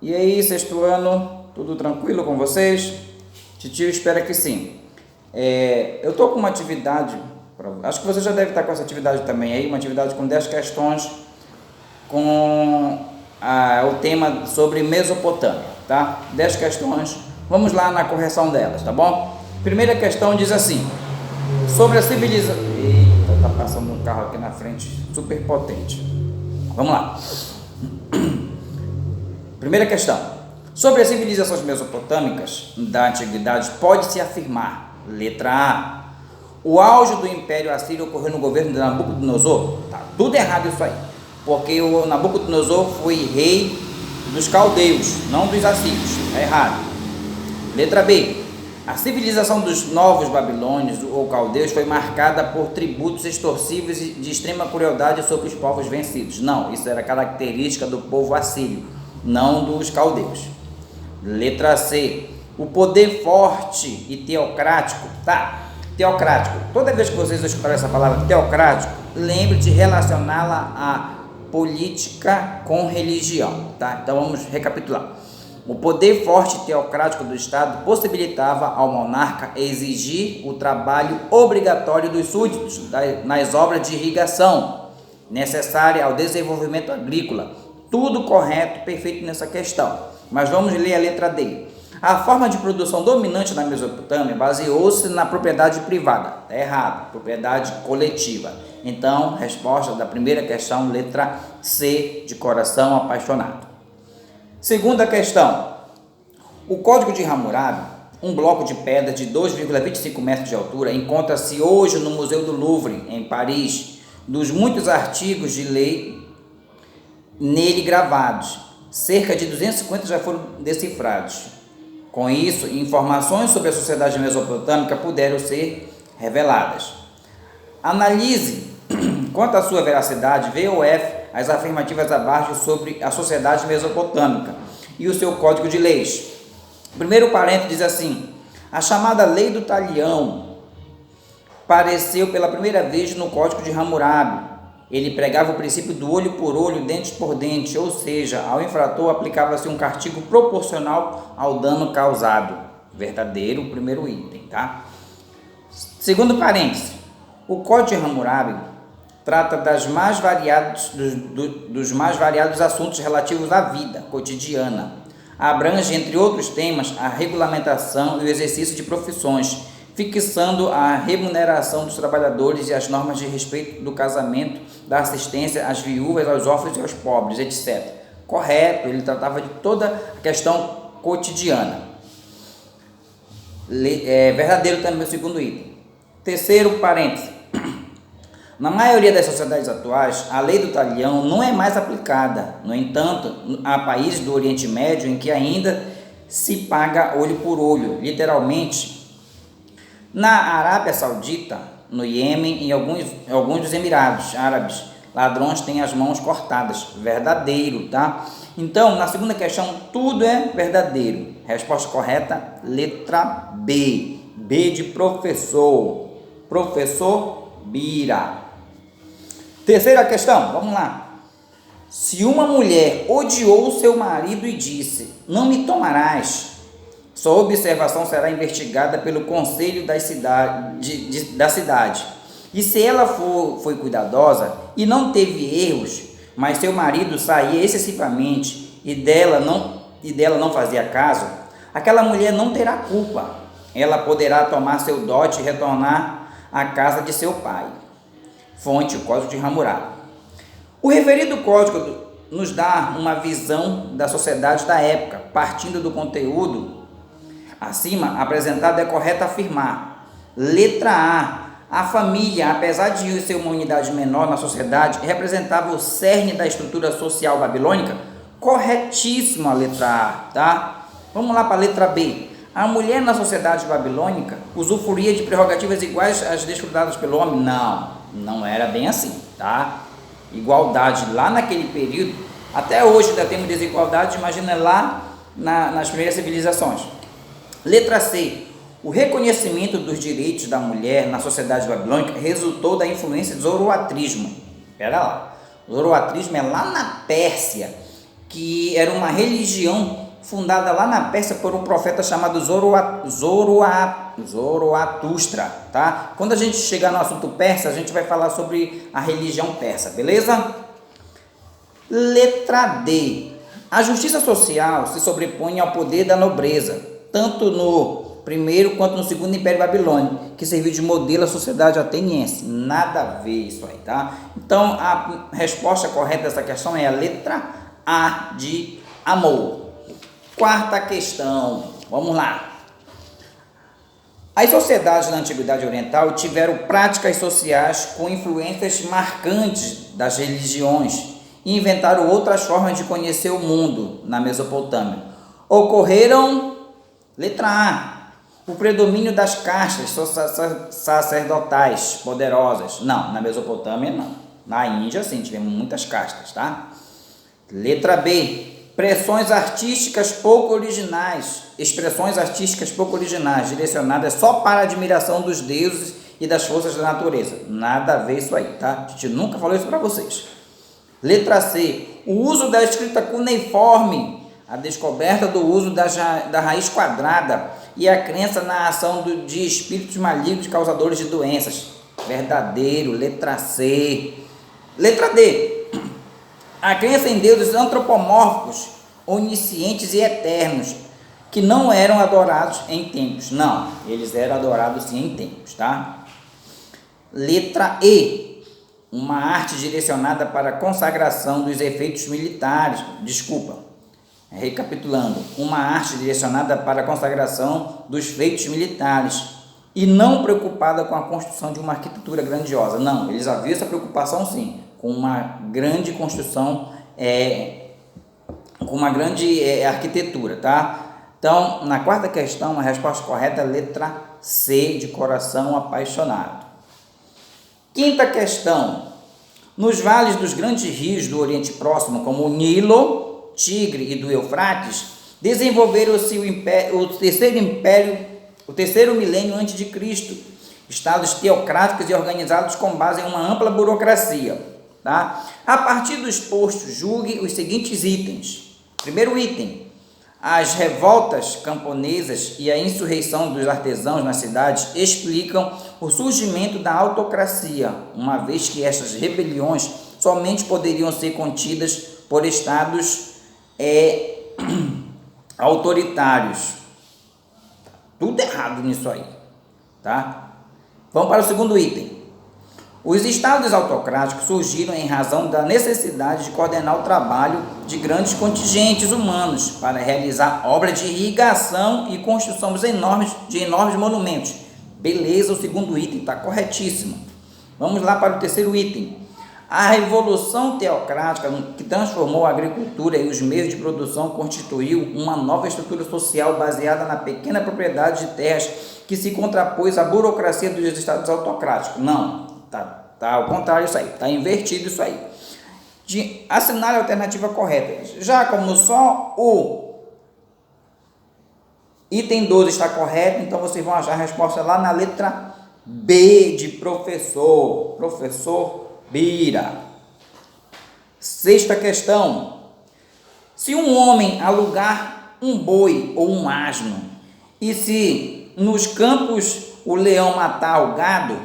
E aí, sexto ano, tudo tranquilo com vocês? Titio espera que sim. Eu estou com uma atividade, acho que você já deve estar com essa atividade também aí, uma atividade com 10 questões com o tema sobre Mesopotâmia, tá? 10 questões, vamos lá na correção delas, tá bom? Primeira questão diz assim, sobre a civilização... Eita, tá passando um carro aqui na frente, super potente. Vamos lá. Primeira questão. Sobre as civilizações mesopotâmicas da antiguidade, pode-se afirmar, letra A, o auge do Império Assírio ocorreu no governo de Nabucodonosor? Tá tudo errado isso aí, porque o Nabucodonosor foi rei dos caldeus, não dos assírios, tá errado. Letra B, a civilização dos novos babilônios ou caldeus foi marcada por tributos extorsivos e de extrema crueldade sobre os povos vencidos. Não, isso era característica do povo assírio, não dos caldeus. Letra C, o poder forte e teocrático, tá? Teocrático, toda vez que vocês escutarem essa palavra teocrático, lembre de relacioná-la à política com religião, tá? Então vamos recapitular. O poder forte e teocrático do Estado possibilitava ao monarca exigir o trabalho obrigatório dos súditos nas obras de irrigação necessária ao desenvolvimento agrícola. Tudo correto, perfeito nessa questão. Mas vamos ler a letra D. A forma de produção dominante na Mesopotâmia baseou-se na propriedade privada. Está errado, propriedade coletiva. Então, resposta da primeira questão, letra C, de coração apaixonado. Segunda questão. O Código de Hammurabi, um bloco de pedra de 2,25 metros de altura, encontra-se hoje no Museu do Louvre, em Paris. Dos muitos artigos de lei nele gravados, cerca de 250 já foram decifrados. Com isso, informações sobre a sociedade mesopotâmica puderam ser reveladas. Analise, quanto à sua veracidade, V ou F, as afirmativas abaixo sobre a sociedade mesopotâmica e o seu código de leis. O primeiro parênteses diz assim, a chamada Lei do Talião apareceu pela primeira vez no Código de Hammurabi. Ele pregava o princípio do olho por olho, dente por dente, ou seja, ao infrator aplicava-se um castigo proporcional ao dano causado. Verdadeiro, primeiro item, tá? Segundo parênteses, o Código de Hammurabi trata dos mais variados assuntos relativos à vida cotidiana. Abrange, entre outros temas, a regulamentação e o exercício de profissões, fixando a remuneração dos trabalhadores e as normas de respeito do casamento, da assistência às viúvas, aos órfãos e aos pobres, etc. Correto, ele tratava de toda a questão cotidiana. Verdadeiro também o segundo item. Terceiro parêntese. Na maioria das sociedades atuais, a lei do talião não é mais aplicada. No entanto, há países do Oriente Médio em que ainda se paga olho por olho, literalmente. Na Arábia Saudita, no Iêmen e em alguns dos Emirados Árabes, ladrões têm as mãos cortadas. Verdadeiro, tá? Então, na segunda questão, tudo é verdadeiro. Resposta correta, letra B. B de professor. Professor Bira. Terceira questão, vamos lá. Se uma mulher odiou seu marido e disse, não me tomarás, sua observação será investigada pelo conselho da cidade. E se ela foi cuidadosa e não teve erros, mas seu marido saía excessivamente e dela não fazia caso, aquela mulher não terá culpa. Ela poderá tomar seu dote e retornar à casa de seu pai. Fonte, o Código de Hammurabi. O referido código nos dá uma visão da sociedade da época. Partindo do conteúdo acima apresentado, é correto afirmar. Letra A família, apesar de ser uma unidade menor na sociedade, representava o cerne da estrutura social babilônica. Corretíssimo a letra A, tá? Vamos lá para a letra B. A mulher na sociedade babilônica usufruía de prerrogativas iguais às desfrutadas pelo homem? Não era bem assim, tá? Igualdade lá naquele período, até hoje ainda temos desigualdade, imagina lá nas primeiras civilizações. Letra C. O reconhecimento dos direitos da mulher na sociedade babilônica resultou da influência do zoroatrismo. Espera lá. O zoroatrismo é lá na Pérsia, que era uma religião fundada lá na Pérsia por um profeta chamado Zoroatustra, tá? Quando a gente chegar no assunto persa, a gente vai falar sobre a religião persa, beleza? Letra D. A justiça social se sobrepõe ao poder da nobreza, tanto no primeiro quanto no segundo Império Babilônico, que serviu de modelo à sociedade ateniense. Nada a ver isso aí, tá? Então, a resposta correta dessa questão é a letra A de amor. Quarta questão, vamos lá. As sociedades da Antiguidade Oriental tiveram práticas sociais com influências marcantes das religiões e inventaram outras formas de conhecer o mundo na Mesopotâmia. Ocorreram, letra A, o predomínio das castas sacerdotais poderosas. Não, na Mesopotâmia não. Na Índia sim, tivemos muitas castas, tá? Letra B, expressões artísticas pouco originais, direcionadas só para a admiração dos deuses e das forças da natureza. Nada a ver isso aí, tá? A gente nunca falou isso para vocês. Letra C, o uso da escrita cuneiforme, a descoberta do uso da raiz quadrada e a crença na ação de espíritos malignos causadores de doenças. Verdadeiro, letra C. Letra D, a crença em deuses antropomórficos, oniscientes e eternos, que não eram adorados em templos. Não, eles eram adorados sim em templos, tá? Letra E, uma arte direcionada para a consagração dos efeitos militares. Recapitulando, uma arte direcionada para a consagração dos feitos militares e não preocupada com a construção de uma arquitetura grandiosa. Não, eles haviam essa preocupação sim, com uma grande construção, com uma grande arquitetura, tá? Então, na quarta questão, a resposta correta é a letra C, de coração apaixonado. Quinta questão, nos vales dos grandes rios do Oriente Próximo, como o Nilo, Tigre e do Eufrates, desenvolveram-se o terceiro milênio antes de Cristo, estados teocráticos e organizados com base em uma ampla burocracia. Tá? A partir do exposto, julgue os seguintes itens. Primeiro item, as revoltas camponesas e a insurreição dos artesãos nas cidades explicam o surgimento da autocracia, uma vez que estas rebeliões somente poderiam ser contidas por estados autoritários. Tudo errado nisso aí, tá? Vamos para o segundo item. Os estados autocráticos surgiram em razão da necessidade de coordenar o trabalho de grandes contingentes humanos para realizar obras de irrigação e construção de enormes monumentos. Beleza, o segundo item está corretíssimo. Vamos lá para o terceiro item. A revolução teocrática que transformou a agricultura e os meios de produção constituiu uma nova estrutura social baseada na pequena propriedade de terras que se contrapôs à burocracia dos estados autocráticos. Não, tá ao contrário isso aí, tá invertido isso aí. Assinale a alternativa correta. Já como só o item 12 está correto, então vocês vão achar a resposta lá na letra B de professor Bira. Sexta questão. Se um homem alugar um boi ou um asno, e se nos campos o leão matar o gado,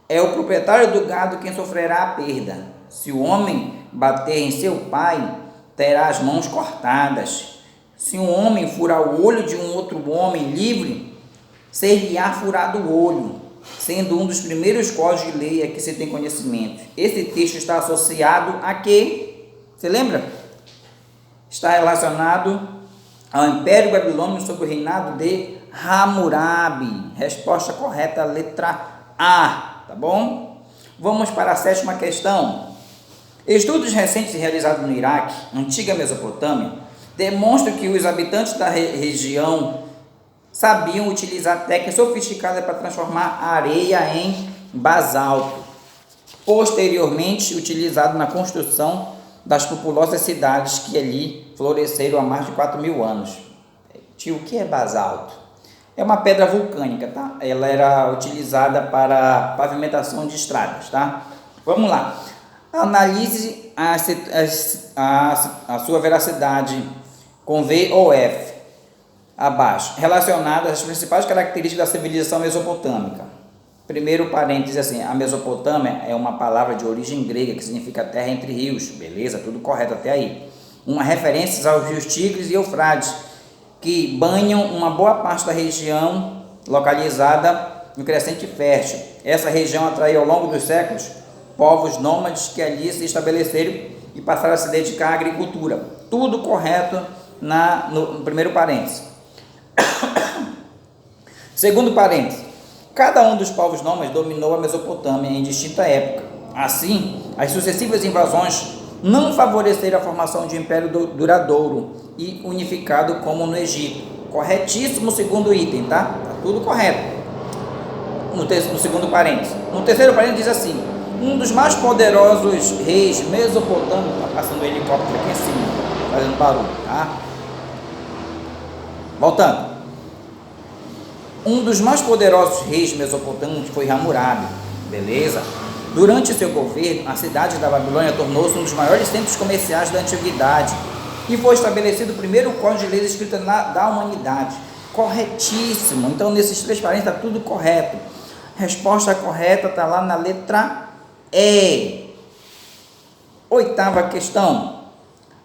é o proprietário do gado quem sofrerá a perda. Se o homem bater em seu pai, terá as mãos cortadas. Se um homem furar o olho de um outro homem livre, ser-lhe-á furado o olho, sendo um dos primeiros códigos de lei a que se tem conhecimento. Esse texto está associado a quê? Você lembra? Está relacionado ao Império Babilônico sob o reinado de Hammurabi. Resposta correta, letra A, tá bom? Vamos para a sétima questão. Estudos recentes realizados no Iraque, antiga Mesopotâmia, demonstram que os habitantes da região sabiam utilizar técnicas sofisticadas para transformar a areia em basalto, posteriormente utilizado na construção das populosas cidades que ali floresceram há mais de 4.000 anos. Tio, o que é basalto? É uma pedra vulcânica, tá? Ela era utilizada para pavimentação de estradas, tá? Vamos lá. Analise a sua veracidade com V ou F abaixo, relacionadas às principais características da civilização mesopotâmica. Primeiro parêntese assim, a Mesopotâmia é uma palavra de origem grega que significa terra entre rios, beleza? Tudo correto até aí. Uma referência aos rios Tigres e Eufrates, que banham uma boa parte da região localizada no Crescente Fértil. Essa região atraiu ao longo dos séculos povos nômades que ali se estabeleceram e passaram a se dedicar à agricultura. Tudo correto no primeiro parêntese. Segundo parêntese, cada um dos povos nômades dominou a Mesopotâmia em distinta época. Assim, as sucessivas invasões não favoreceram a formação de um império duradouro e unificado como no Egito. Corretíssimo o segundo item, tá? Tá tudo correto. No segundo parêntese. No terceiro parêntese diz assim: um dos mais poderosos reis mesopotâmicos, está passando um helicóptero aqui em cima, fazendo barulho, tá? Voltando. Um dos mais poderosos reis mesopotâmicos foi Hammurabi, beleza? Durante seu governo, a cidade da Babilônia tornou-se um dos maiores centros comerciais da antiguidade e foi estabelecido o primeiro código de leis escrita da humanidade. Corretíssimo. Então, nesses três parênteses está tudo correto. Resposta correta está lá na letra E. Oitava questão.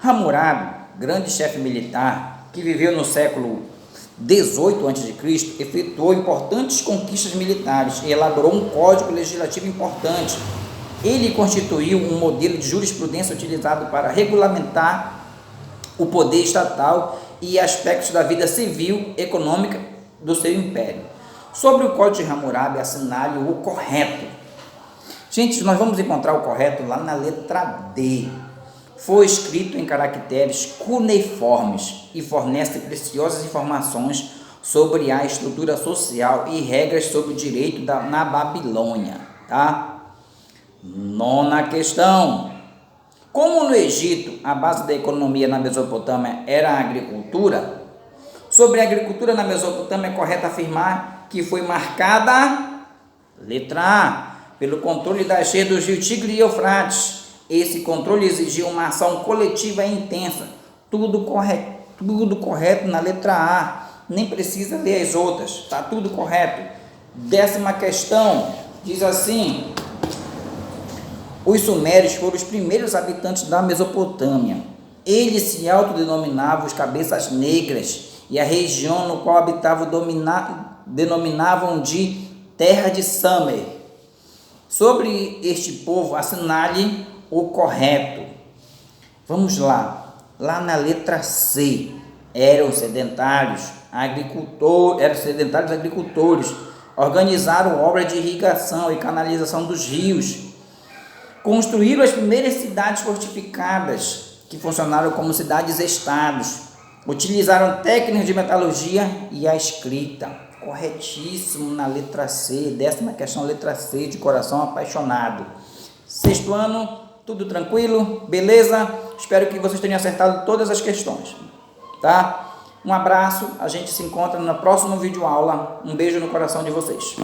Hammurabi, grande chefe militar que viveu no século 18 a.C., efetuou importantes conquistas militares e elaborou um código legislativo importante. Ele constituiu um modelo de jurisprudência utilizado para regulamentar o poder estatal e aspectos da vida civil e econômica do seu império. Sobre o Código de Hammurabi, assinale o correto. Gente, nós vamos encontrar o correto lá na letra D. Foi escrito em caracteres cuneiformes e fornece preciosas informações sobre a estrutura social e regras sobre o direito na Babilônia, tá? Nona questão. Como no Egito a base da economia na Mesopotâmia era a agricultura, sobre a agricultura na Mesopotâmia é correto afirmar que foi marcada, letra A, pelo controle das cheias dos rios Tigre e Eufrates. Esse controle exigiu uma ação coletiva e intensa. Tudo correto na letra A. Nem precisa ler as outras. Está tudo correto. 10ª questão. Diz assim: os sumérios foram os primeiros habitantes da Mesopotâmia. Eles se autodenominavam os cabeças negras e a região no qual habitavam denominavam de terra de Sumer. Sobre este povo, assinale o correto. Vamos lá. Lá na letra C, eram sedentários agricultores, organizaram obras de irrigação e canalização dos rios, construíram as primeiras cidades fortificadas, que funcionaram como cidades-estados, utilizaram técnicas de metalurgia e a escrita. Corretíssimo na letra C. 10ª questão, letra C, de coração apaixonado. 6º ano, tudo tranquilo? Beleza? Espero que vocês tenham acertado todas as questões, tá? Um abraço, a gente se encontra na próxima videoaula. Um beijo no coração de vocês.